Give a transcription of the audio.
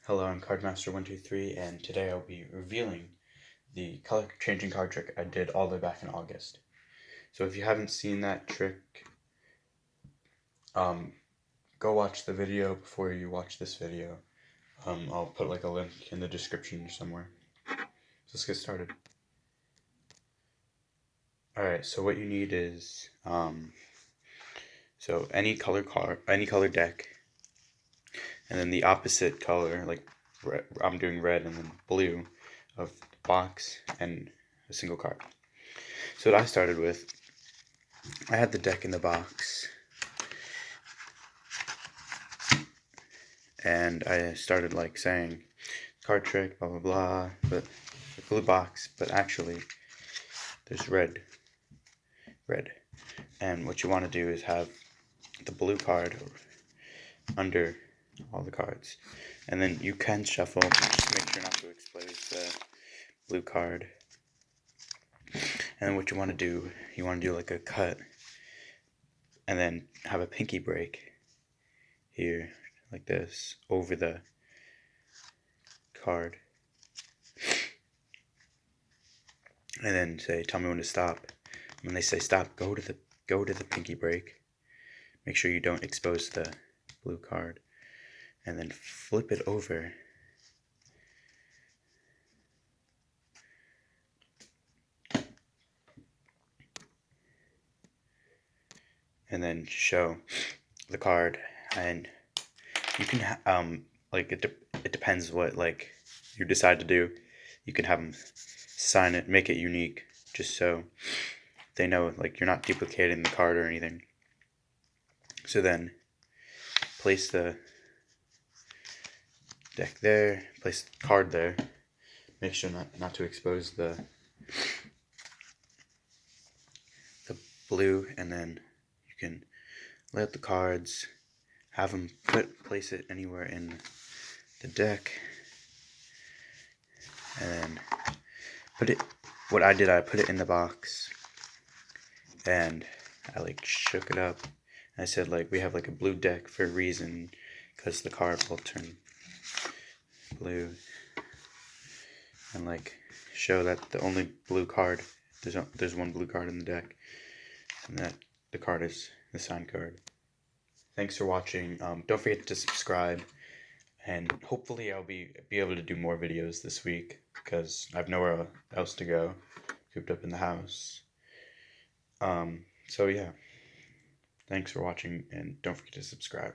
Hello, I'm Master123, and today I'll be revealing the color changing card trick I did all the way back in August. So if you haven't seen that trick, go watch the video before you watch this video. I'll put like a link in the description somewhere. So let's get started. Alright, so what you need is so any color deck, and then the opposite color, like red, I'm doing red and then blue, of the box and a single card. So what I started with, I had the deck in the box, and I started like saying card trick, blah blah blah, but the blue box, but actually there's red, and what you want to do is have the blue card under all the cards, and then you can shuffle, just make sure not to expose the blue card. And then what you want to do like a cut, and then have a pinky break here, like this, over the card, and then say, tell me when to stop. When they say stop, go to the pinky break. Make sure you don't expose the blue card, and then flip it over. And then show the card, and you can like it depends what like you decide to do. You can have them sign it, make it unique, just so they know like you're not duplicating the card or anything. So then place the deck there, place the card there. Make sure not to expose the blue, and then you can lay out the cards, have them place it anywhere in the deck, and then what I did, I put it in the box, and I like shook it up. I said like, we have like a blue deck for a reason, because the card will turn blue, and like show that the only blue card, there's one blue card in the deck, and that the card is the signed card. Thanks for watching. Don't forget to subscribe, and hopefully I'll be able to do more videos this week, because I have nowhere else to go, cooped up in the house. So yeah, thanks for watching, and don't forget to subscribe.